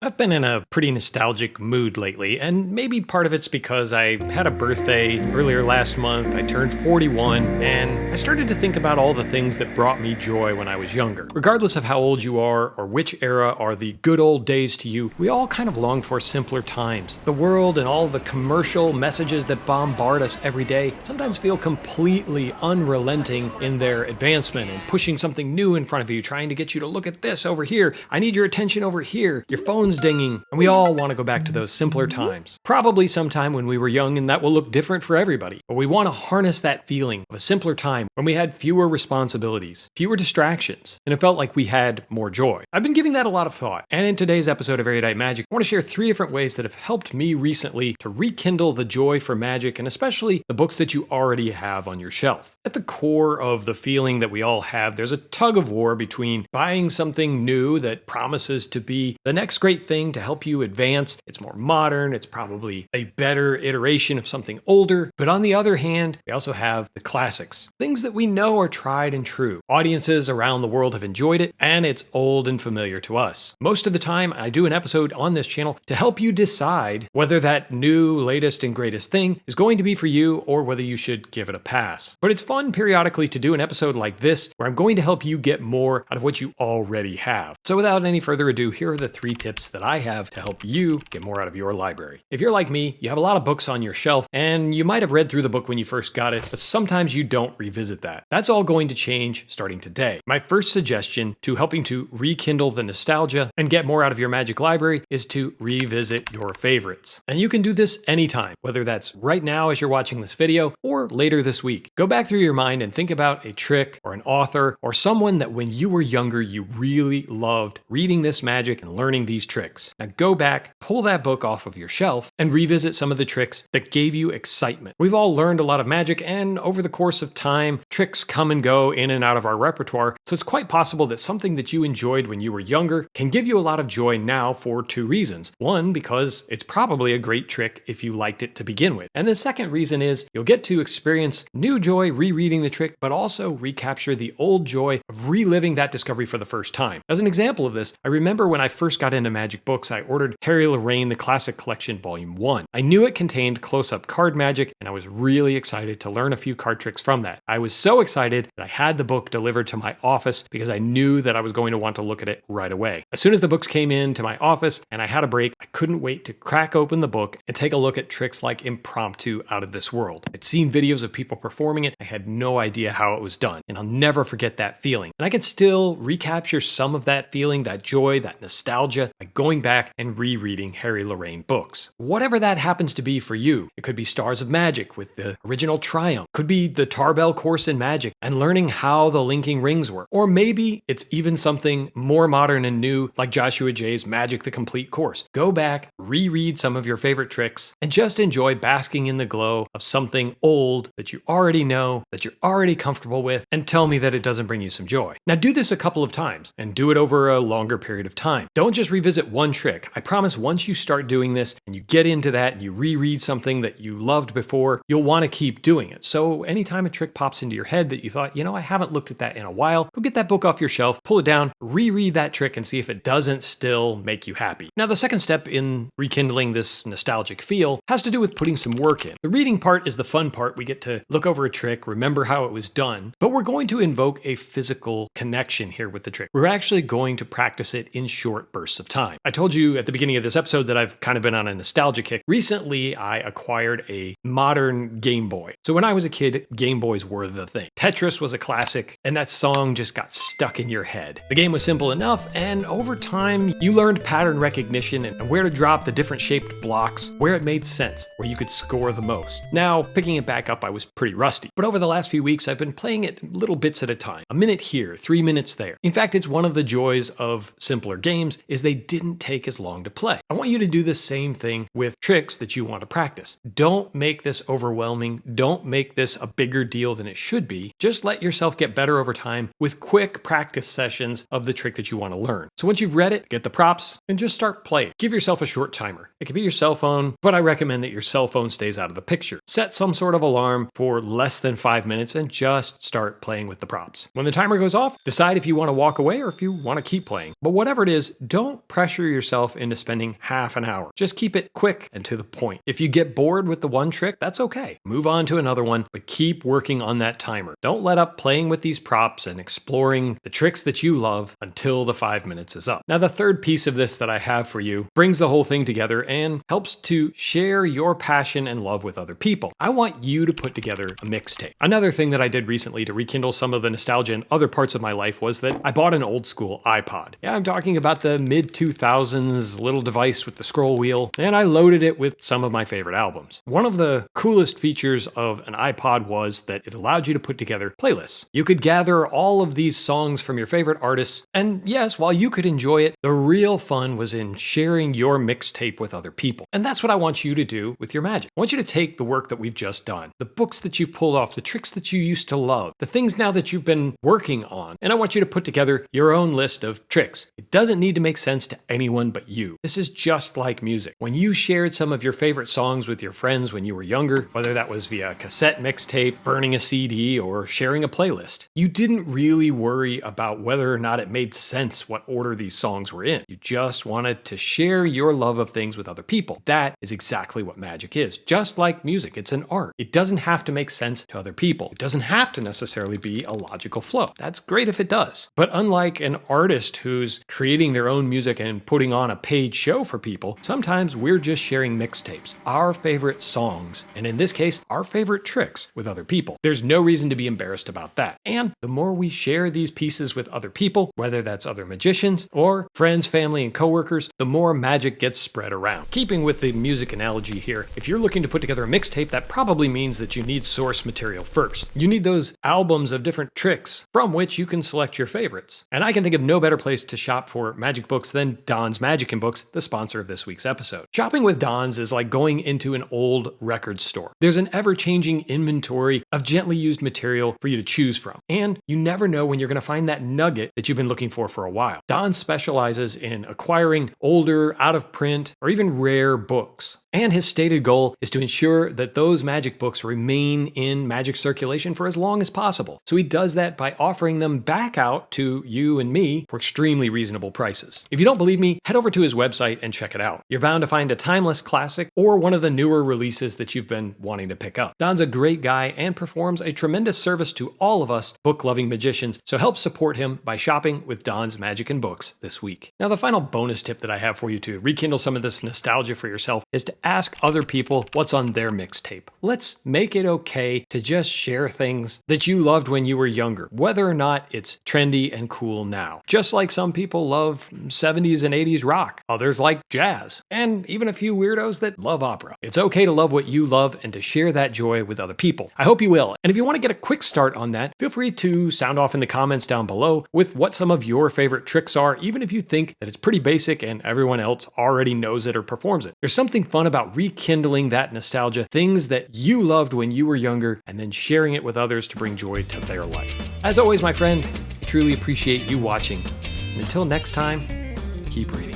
I've been in a pretty nostalgic mood lately, and maybe part of it's because I had a birthday earlier last month. I turned 41, and I started to think about all the things that brought me joy when I was younger. Regardless of how old you are or which era are the good old days to you, we all kind of long for simpler times. The world and all the commercial messages that bombard us every day sometimes feel completely unrelenting in their advancement and pushing something new in front of you, trying to get you to look at this over here. I need your attention over here. Your phone's dinging, and we all want to go back to those simpler times. Probably sometime when we were young, and that will look different for everybody. But we want to harness that feeling of a simpler time when we had fewer responsibilities, fewer distractions, and it felt like we had more joy. I've been giving that a lot of thought, and in today's episode of Erudite Magic, I want to share 3 different ways that have helped me recently to rekindle the joy for magic, and especially the books that you already have on your shelf. At the core of the feeling that we all have, there's a tug of war between buying something new that promises to be the next great thing to help you advance. It's more modern, it's probably a better iteration of something older. But on the other hand, we also have the classics, things that we know are tried and true. Audiences around the world have enjoyed it, and it's old and familiar to us. Most of the time, I do an episode on this channel to help you decide whether that new, latest, and greatest thing is going to be for you or whether you should give it a pass. But it's fun periodically to do an episode like this where I'm going to help you get more out of what you already have. So without any further ado, here are the 3 tips that I have to help you get more out of your library. If you're like me, you have a lot of books on your shelf, and you might have read through the book when you first got it, but sometimes you don't revisit that. That's all going to change starting today. My first suggestion to helping to rekindle the nostalgia and get more out of your magic library is to revisit your favorites. And you can do this anytime, whether that's right now as you're watching this video or later this week. Go back through your mind and think about a trick or an author or someone that when you were younger you really loved reading this magic and learning these tricks. Now go back, pull that book off of your shelf, and revisit some of the tricks that gave you excitement. We've all learned a lot of magic, and over the course of time, tricks come and go in and out of our repertoire, so it's quite possible that something that you enjoyed when you were younger can give you a lot of joy now for 2 reasons. One, because it's probably a great trick if you liked it to begin with. And the second reason is you'll get to experience new joy rereading the trick, but also recapture the old joy of reliving that discovery for the first time. As an example of this, I remember when I first got into magic books, I ordered Harry Lorayne, The Classic Collection Volume 1. I knew it contained close-up card magic, and I was really excited to learn a few card tricks from that. I was so excited that I had the book delivered to my office because I knew that I was going to want to look at it right away. As soon as the books came in to my office and I had a break, I couldn't wait to crack open the book and take a look at tricks like Impromptu Out of This World. I'd seen videos of people performing it. I had no idea how it was done, and I'll never forget that feeling. And I could still recapture some of that feeling, that joy, that nostalgia, by going back and rereading Harry Lorayne books. Whatever that happens to be for you, it could be Stars of Magic with the original Triumph, could be the Tarbell course in Magic and learning how the linking rings work, or maybe it's even something more modern and new like Joshua Jay's Magic the Complete Course. Go back, reread some of your favorite tricks, and just enjoy basking in the glow of something old that you already know, that you're already comfortable with, and tell me that it doesn't bring you some joy. Now do this a couple of times, and do it over a longer period of time. Don't just revisit one trick. I promise once you start doing this and you get into that and you reread something that you loved before, you'll want to keep doing it. So anytime a trick pops into your head that you thought, I haven't looked at that in a while, go get that book off your shelf, pull it down, reread that trick and see if it doesn't still make you happy. Now the second step in rekindling this nostalgic feel has to do with putting some work in. The reading part is the fun part. We get to look over a trick, remember how it was done, but we're going to invoke a physical connection here with the trick. We're actually going to practice it in short bursts of time. I told you at the beginning of this episode that I've kind of been on a nostalgia kick. Recently, I acquired a modern Game Boy. So when I was a kid, Game Boys were the thing. Tetris was a classic, and that song just got stuck in your head. The game was simple enough, and over time, you learned pattern recognition and where to drop the different shaped blocks, where it made sense, where you could score the most. Now, picking it back up, I was pretty rusty. But over the last few weeks, I've been playing it little bits at a time. A minute here, 3 minutes there. In fact, it's one of the joys of simpler games is they didn't take as long to play. I want you to do the same thing with tricks that you want to practice. Don't make this overwhelming. Don't make this a bigger deal than it should be. Just let yourself get better over time with quick practice sessions of the trick that you want to learn. So once you've read it, get the props and just start playing. Give yourself a short timer. It could be your cell phone, but I recommend that your cell phone stays out of the picture. Set some sort of alarm for less than 5 minutes and just start playing with the props. When the timer goes off, decide if you want to walk away or if you want to to keep playing. But whatever it is, don't pressure yourself into spending half an hour. Just keep it quick and to the point. If you get bored with the one trick, that's okay. Move on to another one, but keep working on that timer. Don't let up playing with these props and exploring the tricks that you love until the 5 minutes is up. Now, the third piece of this that I have for you brings the whole thing together and helps to share your passion and love with other people. I want you to put together a mixtape. Another thing that I did recently to rekindle some of the nostalgia in other parts of my life was that I bought an old school iPod. Yeah, I'm talking about the mid 2000s little device with the scroll wheel, and I loaded it with some of my favorite albums. One of the coolest features of an iPod was that it allowed you to put together playlists. You could gather all of these songs from your favorite artists, and yes, while you could enjoy it, the real fun was in sharing your mixtape with other people. And that's what I want you to do with your magic. I want you to take the work that we've just done, the books that you've pulled off, the tricks that you used to love, the things now that you've been working on, and I want you to put together your own list of tricks. It doesn't need to make sense to anyone but you. This is just like music. When you shared some of your favorite songs with your friends when you were younger, whether that was via a cassette mixtape, burning a CD, or sharing a playlist, you didn't really worry about whether or not it made sense what order these songs were in. You just wanted to share your love of things with other people. That is exactly what magic is. Just like music, it's an art. It doesn't have to make sense to other people. It doesn't have to necessarily be a logical flow. That's great if it does. But unlike an artist who's creating their own music and putting on a paid show for people, sometimes we're just sharing mixtapes, our favorite songs, and in this case, our favorite tricks with other people. There's no reason to be embarrassed about that. And the more we share these pieces with other people, whether that's other magicians or friends, family, and coworkers, the more magic gets spread around. Keeping with the music analogy here, if you're looking to put together a mixtape, that probably means that you need source material first. You need those albums of different tricks from which you can select your favorites. And I can think of no better place to shop for magic books than Don's Magic and Books, the sponsor of this week's episode. Shopping with Don's is like going into an old record store. There's an ever-changing inventory of gently used material for you to choose from. And you never know when you're going to find that nugget that you've been looking for a while. Don specializes in acquiring older, out-of-print, or even rare books. And his stated goal is to ensure that those magic books remain in magic circulation for as long as possible. So he does that by offering them back out to you and me for extremely reasonable prices. If you don't believe me, head over to his website and check it out. You're bound to find a timeless classic or one of the newer releases that you've been wanting to pick up. Don's a great guy and performs a tremendous service to all of us book-loving magicians, so help support him by shopping with Don's Magic and Books this week. Now, the final bonus tip that I have for you to rekindle some of this nostalgia for yourself is to ask other people what's on their mixtape. Let's make it okay to just share things that you loved when you were younger, whether or not it's trendy and cool now. Just like some people love 70s and 80s rock, others like jazz, and even a few weirdos that love opera. It's okay to love what you love and to share that joy with other people. I hope you will. And if you want to get a quick start on that, feel free to sound off in the comments down below with what some of your favorite tricks are, even if you think that it's pretty basic and everyone else already knows it or performs it. There's something fun about rekindling that nostalgia, things that you loved when you were younger, and then sharing it with others to bring joy to their life. As always, my friend, I truly appreciate you watching. And until next time, keep reading.